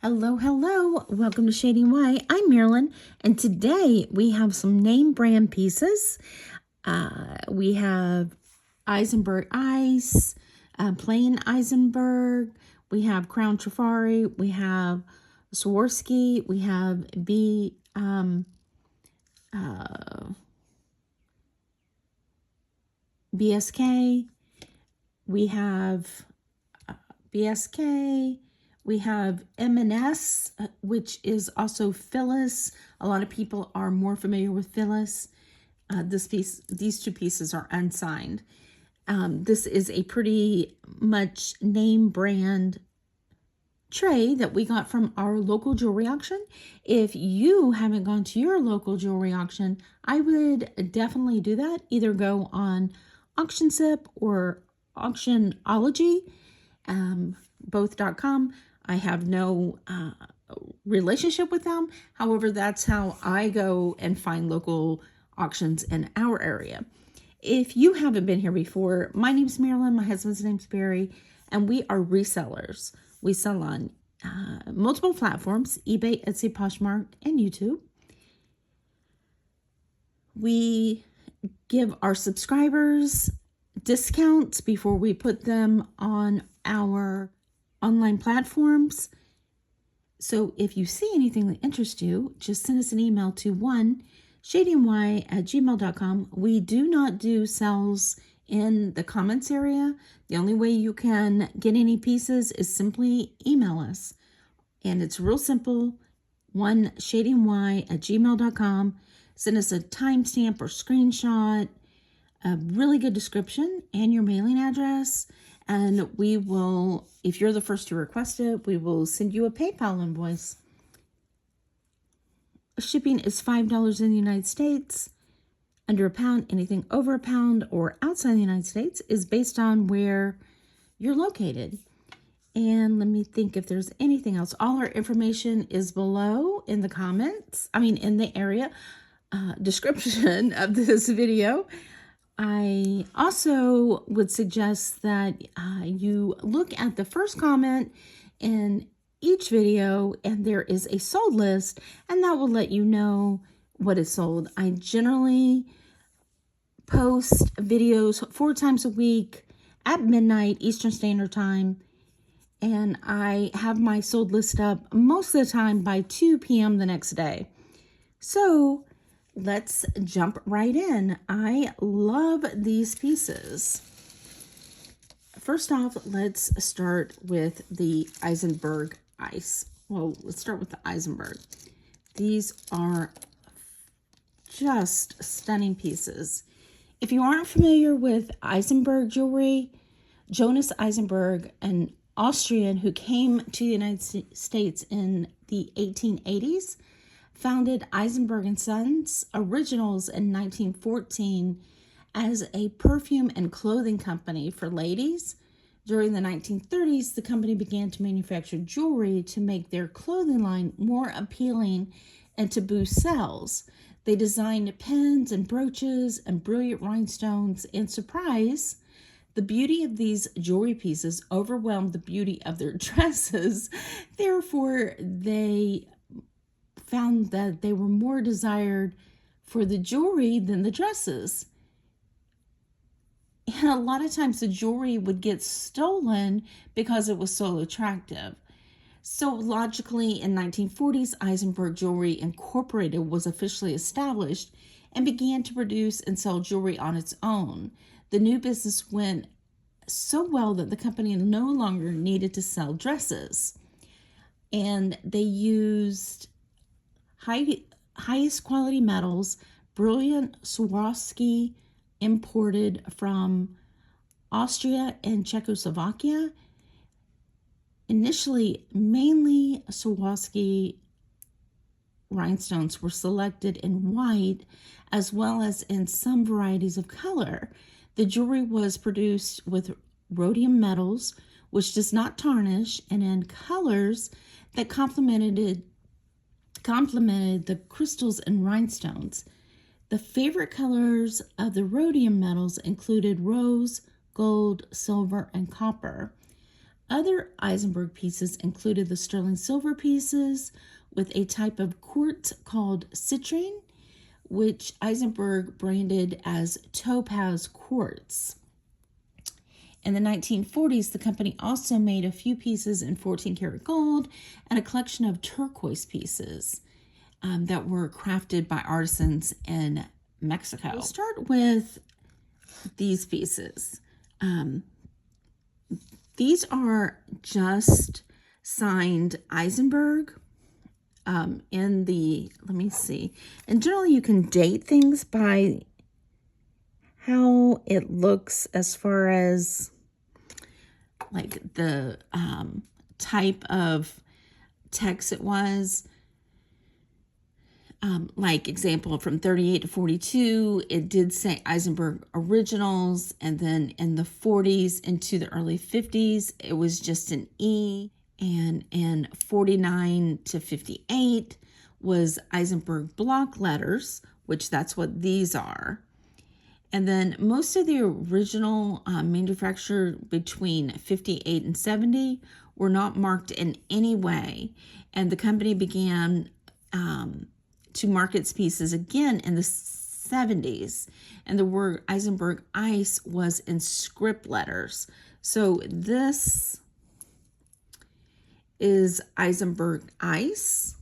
Hello, hello. Welcome to Shady White. I'm Marilyn, and today we have some name brand pieces. We have Eisenberg Ice, plain Eisenberg. We have Crown Trifari. We have Swarovski. We have BSK. We have BSK. We have M&S, which is also Phyllis. A lot of people are more familiar with Phyllis. These two pieces are unsigned. This is a pretty much name brand tray that we got from our local jewelry auction. If you haven't gone to your local jewelry auction, I would definitely do that. Either go on AuctionSip or Auctionology, both.com. I have no relationship with them. However, that's how I go and find local auctions in our area. If you haven't been here before, my name's Marilyn, my husband's name's Barry, and we are resellers. We sell on multiple platforms, eBay, Etsy, Poshmark, and YouTube. We give our subscribers discounts before we put them on our online platforms. So if you see anything that interests you, just send us an email to shadyny@gmail.com. We do not do sales in the comments area. The only way you can get any pieces is simply email us. And it's real simple, shadyny@gmail.com. Send us a timestamp or screenshot, a really good description, and your mailing address. And we will, if you're the first to request it, we will send you a PayPal invoice. Shipping is $5 in the United States. Under £1, anything over £1 or outside the United States is based on where you're located. And let me think if there's anything else. All our information is below in the comments, in the area description of this video. I also would suggest that you look at the first comment in each video, and there is a sold list, and that will let you know what is sold. I generally post videos 4 times a week at midnight Eastern Standard Time, and I have my sold list up most of the time by 2 p.m. the next day. So let's jump right in. I love these pieces. First off, let's start with the Eisenberg Ice. Well, let's start with the Eisenberg. These are just stunning pieces. If you aren't familiar with Eisenberg jewelry, Jonas Eisenberg, an Austrian who came to the United States in the 1880s, founded Eisenberg & Sons Originals in 1914 as a perfume and clothing company for ladies. During the 1930s, the company began to manufacture jewelry to make their clothing line more appealing and to boost sales. They designed pins and brooches and brilliant rhinestones, and surprise, the beauty of these jewelry pieces overwhelmed the beauty of their dresses. Therefore, they found that they were more desired for the jewelry than the dresses. And a lot of times the jewelry would get stolen because it was so attractive. So logically, in 1940s, Eisenberg Jewelry Incorporated was officially established and began to produce and sell jewelry on its own. The new business went so well that the company no longer needed to sell dresses. And they used highest quality metals, brilliant Swarovski imported from Austria and Czechoslovakia. Initially, mainly Swarovski rhinestones were selected in white as well as in some varieties of color. The jewelry was produced with rhodium metals, which does not tarnish, and in colors that complemented the crystals and rhinestones. The favorite colors of the rhodium metals included rose, gold, silver, and copper. Other Eisenberg pieces included the sterling silver pieces with a type of quartz called citrine, which Eisenberg branded as topaz quartz. In the 1940s, the company also made a few pieces in 14 karat gold and a collection of turquoise pieces that were crafted by artisans in Mexico. We'll start with these pieces. These are just signed Eisenberg in the, let me see. And generally you can date things by how it looks as far as like the type of text it was. Like example from 38 to 42, it did say Eisenberg Originals, and then in the 40s into the early 50s, it was just an E, and in 49 to 58 was Eisenberg block letters, which that's what these are. And then most of the original manufacture between 58 and 70 were not marked in any way, and the company began to market its pieces again in the 70s, and the word Eisenberg Ice was in script letters. So this is Eisenberg Ice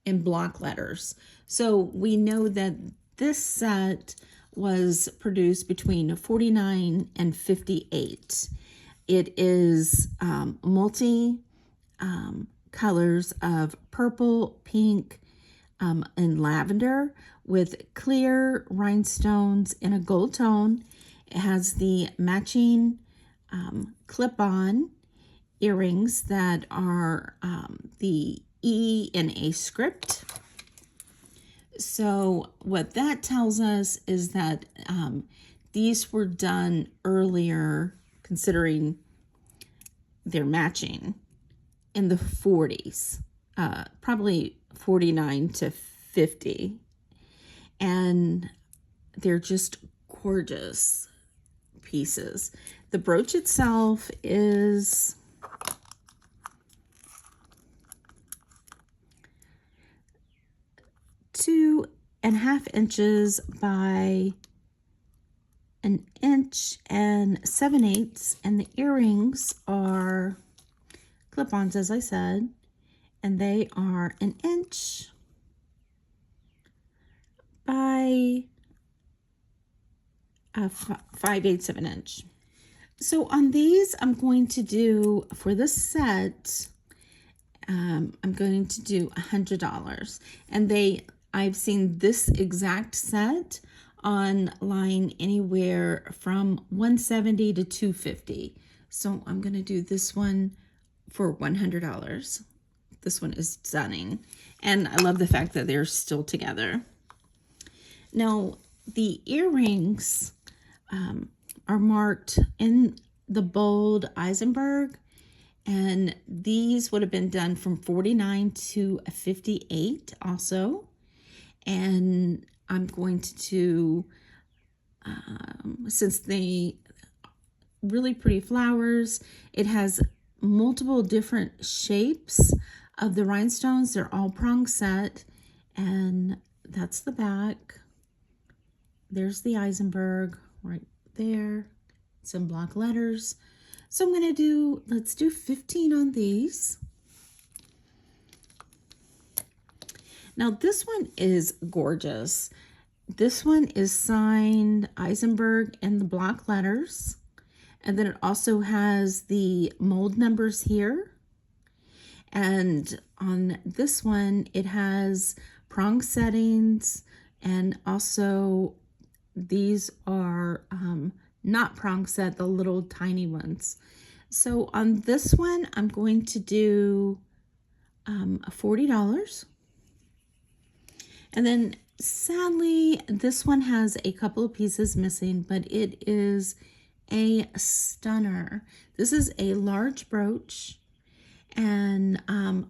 in block letters. So we know that this set was produced between 49 and 58. It is multi colors of purple, pink, and lavender with clear rhinestones in a gold tone. It has the matching clip-on earrings that are the E in a script. So what that tells us is that these were done earlier, considering their matching, in the 40s, probably 49 to 50. And they're just gorgeous pieces. The brooch itself is two and a half inches by an inch and 7/8, and the earrings are clip-ons, as I said, and they are an inch by 5/8 of an inch. So on these, I'm going to do, for this set, I'm going to do $100. And I've seen this exact set online anywhere from $170 to $250. So I'm going to do this one for $100. This one is stunning. And I love the fact that they're still together. Now, the earrings are marked in the bold Eisenberg, and these would have been done from 49 to 58 also. And I'm going to do, since they really pretty flowers, it has multiple different shapes of the rhinestones. They're all prong set, and that's the back. There's the Eisenberg right there, some block letters. So I'm going to do, let's do 15 on these. Now this one is gorgeous. This one is signed Eisenberg in the block letters. And then it also has the mold numbers here. And on this one, it has prong settings, and also these are not prong set, the little tiny ones. So on this one, I'm going to do $40. And then sadly, this one has a couple of pieces missing, but it is a stunner. This is a large brooch, and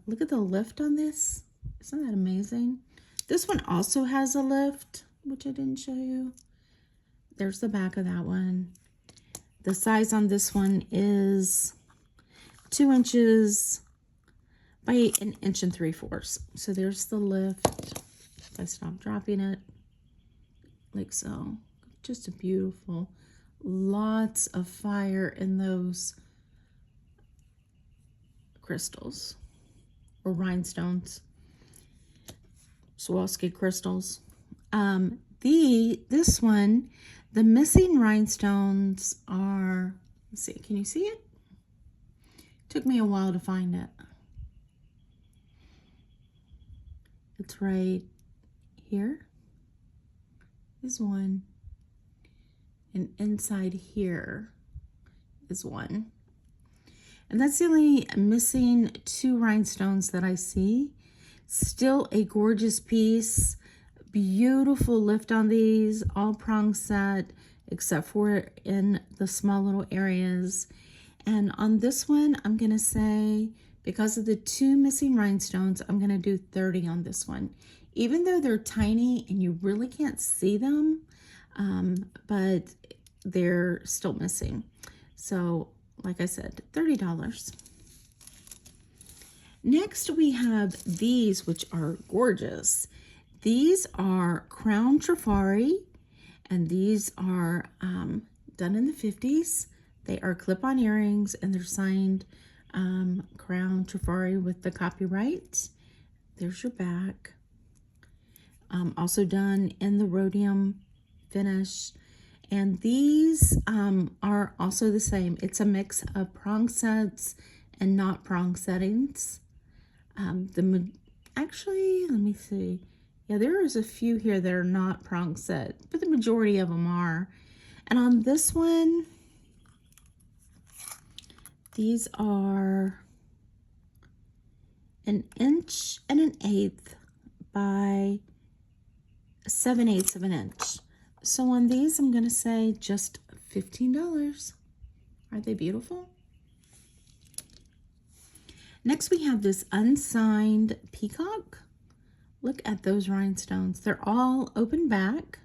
look at the lift on this. Isn't that amazing? This one also has a lift, which I didn't show you. There's the back of that one. The size on this one is 2 inches by 1 3/4. So there's the lift. If I stop dropping it, like so. Just a beautiful, lots of fire in those crystals or rhinestones, Swarovski crystals. This one, the missing rhinestones are, let's see, can you see it? Took me a while to find it. It's right here is one, and inside here is one. And that's the only missing 2 rhinestones that I see. Still a gorgeous piece. Beautiful lift on these, all prong set, except for in the small little areas. And on this one, I'm going to say, because of the 2 missing rhinestones, I'm going to do 30 on this one. Even though they're tiny and you really can't see them, but they're still missing. So, like I said, $30. Next, we have these, which are gorgeous. These are Crown Trifari, and these are done in the 50s. They are clip-on earrings, and they're signed Crown Trifari with the copyright. There's your back. Also done in the rhodium finish. And these are also the same. It's a mix of prong sets and not prong settings. Actually, let me see. Yeah, there is a few here that are not prong set, but the majority of them are. And on this one, these are 1 1/8 by 7/8 of an inch. So on these, I'm going to say just $15. Aren't they beautiful? Next, we have this Unsigned peacock. Look at those rhinestones. They're all open back.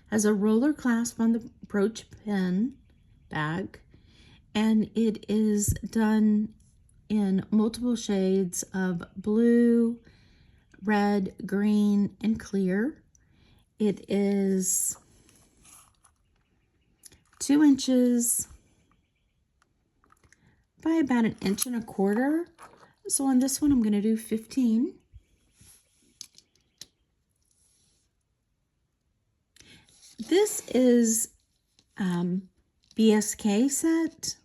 Has a roller clasp on the brooch pin bag. And it is done in multiple shades of blue, red, green, and clear. It is 2 inches by about 1 1/4 inches. So on this one, I'm going to do 15. This is BSK set,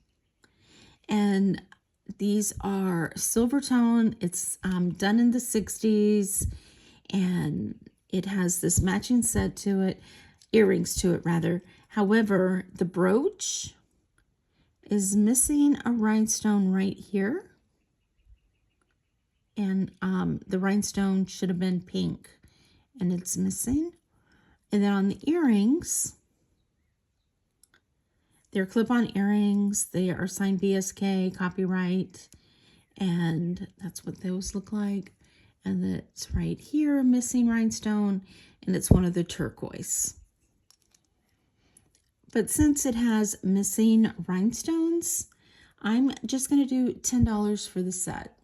and these are silver tone. It's done in the 60s, and it has this matching set to it, earrings to it rather. However, the brooch is missing a rhinestone right here, and the rhinestone should have been pink, and it's missing. And then on the earrings, they're clip-on earrings. They are signed BSK, copyright, and that's what those look like. And it's right here, missing rhinestone, and it's one of the turquoise. But since it has missing rhinestones, I'm just going to do $10 for the set.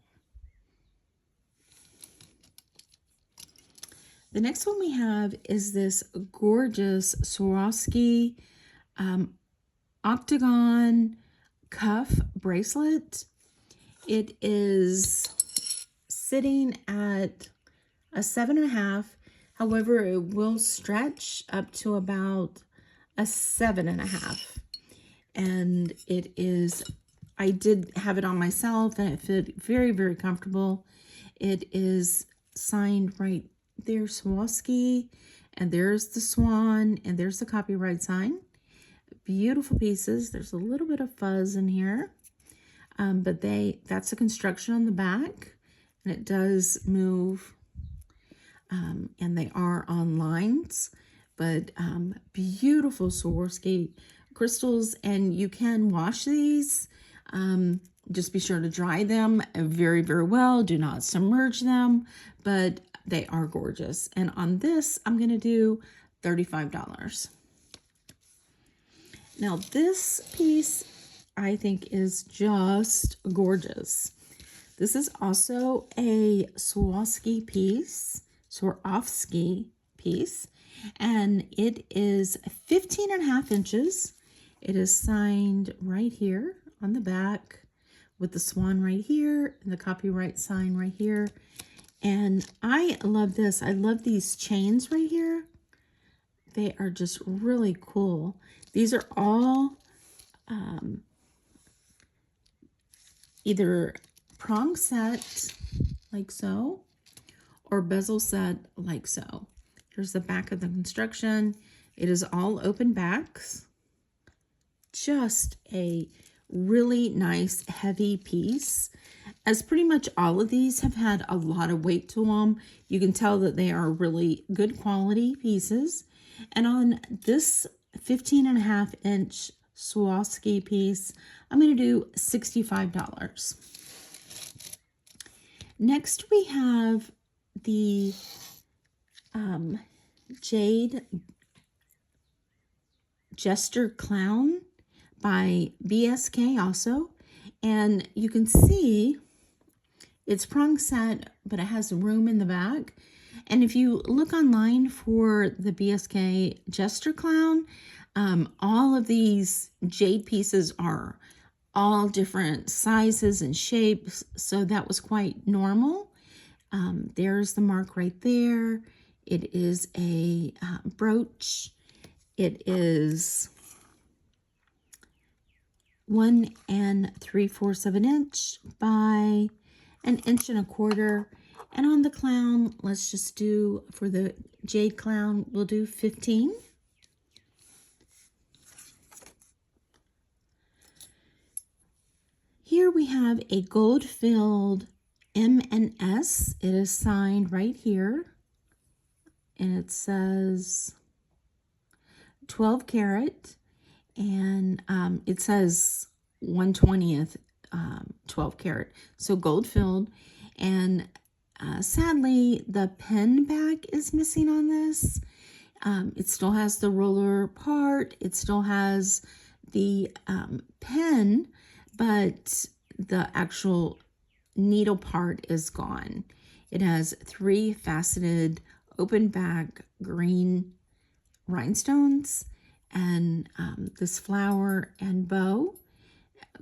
The next one we have is this gorgeous Swarovski octagon cuff bracelet. It is sitting at a 7.5. However, it will stretch up to about a 7.5. And it is, I did have it on myself and it fit very, very comfortable. It is signed right there, Swarovski, and there's the swan, and there's the copyright sign. Beautiful pieces. There's a little bit of fuzz in here, but that's the construction on the back, and it does move, and they are on lines, but beautiful Swarovski crystals, and you can wash these. Just be sure to dry them very, very well. Do not submerge them, but they are gorgeous. And on this, I'm going to do $35. Now, this piece I think is just gorgeous. This is also a Swarovski piece, and it is 15.5 inches. It is signed right here on the back with the swan right here and the copyright sign right here. And I love this. I love these chains right here. They are just really cool. These are all either prong set like so or bezel set like so. Here's the back of the construction. It is all open backs. Just a really nice heavy piece, as pretty much all of these have had a lot of weight to them. You can tell that they are really good quality pieces. And on this 15.5 inch Swarovski piece, I'm going to do $65. Next we have the jade Jester Clown by BSK also. And you can see it's prong set, but it has room in the back. And if you look online for the BSK Jester Clown, all of these jade pieces are all different sizes and shapes, so that was quite normal. There's the mark right there. It is a brooch. It is 1 3/4 of an inch by 1 1/4 inches. And on the clown, let's just do, for the jade clown, we'll do 15. Here we have a gold-filled M&S. It is signed right here. And it says 12 karat. And it says 1/20th 12 karat. So gold-filled. And sadly, the pen back is missing on this. It still has the roller part. It still has the pen, but the actual needle part is gone. It has 3 faceted open back green rhinestones and this flower and bow.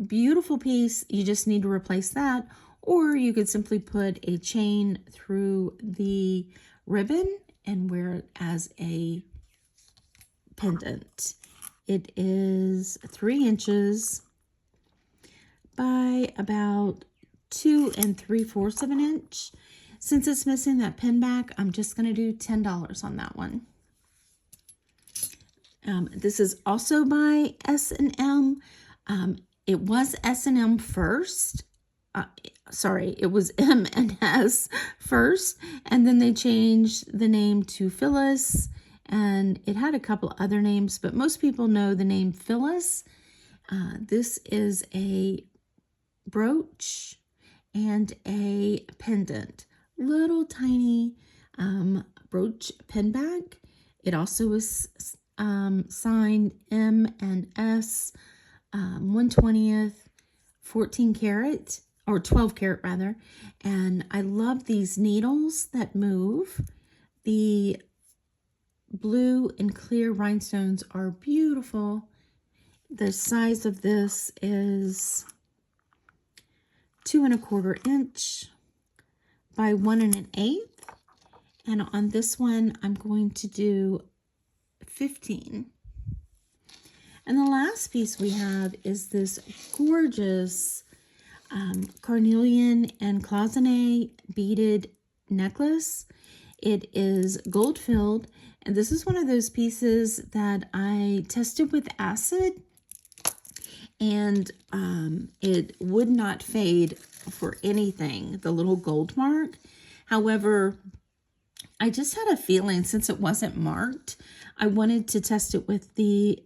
Beautiful piece. You just need to replace that, or you could simply put a chain through the ribbon and wear it as a pendant. It is 3 inches by about 2 3/4 of an inch. Since it's missing that pin back, I'm just going to do $10 on that one. This is also by S&M. It was S&M first. Sorry, it was M&S first, and then they changed the name to Phyllis, and it had a couple other names, but most people know the name Phyllis. This is a brooch and a pendant, little tiny brooch pin bag. It also is signed M&S 1/20th 14 karat, or 12 karat rather. And I love these needles that move. The blue and clear rhinestones are beautiful. The size of this is 2 1/4 inch by 1 1/8. And on this one, I'm going to do 15. And the last piece we have is this gorgeous Carnelian and cloisonne beaded necklace. It is gold filled, and this is one of those pieces that I tested with acid, and it would not fade for anything, the little gold mark. However, I just had a feeling, since it wasn't marked, I wanted to test it with the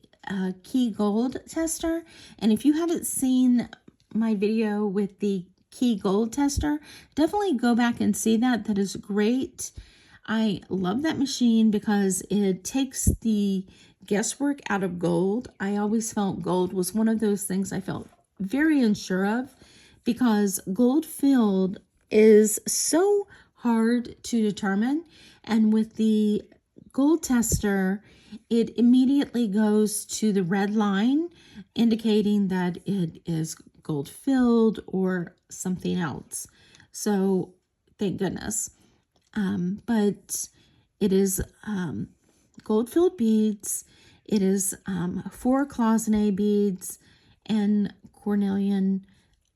key gold tester. And if you haven't seen my video with the key gold tester, definitely go back and see that. That is great. I love that machine because it takes the guesswork out of gold. I always felt gold was one of those things I felt very unsure of, because gold filled is so hard to determine. And with the gold tester, it immediately goes to the red line, indicating that it is gold filled or something else. So thank goodness. But it is gold filled beads. It is 4 cloisonne beads and Carnelian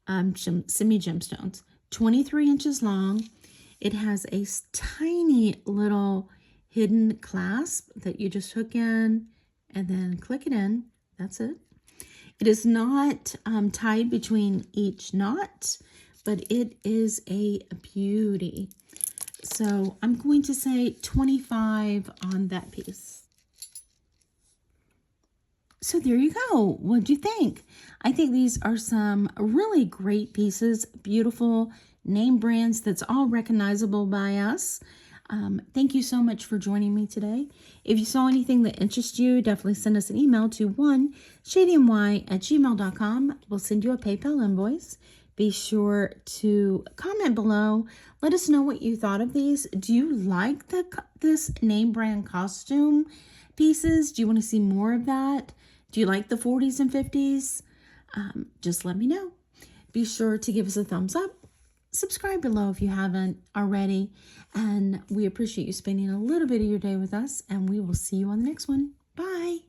semi gemstones. 23 inches long. It has a tiny little hidden clasp that you just hook in and then click it in. That's it. It is not tied between each knot, but it is a beauty. So I'm going to say 25 on that piece. So there you go. What do you think? I think these are some really great pieces, beautiful name brands that's all recognizable by us. Thank you so much for joining me today. If you saw anything that interests you, definitely send us an email to shadymY@gmail.com. We'll send you a PayPal invoice. Be sure to comment below. Let us know what you thought of these. Do you like this name brand costume pieces? Do you want to see more of that? Do you like the 40s and 50s? Just let me know. Be sure to give us a thumbs up. Subscribe below if you haven't already. And we appreciate you spending a little bit of your day with us. And we will see you on the next one. Bye.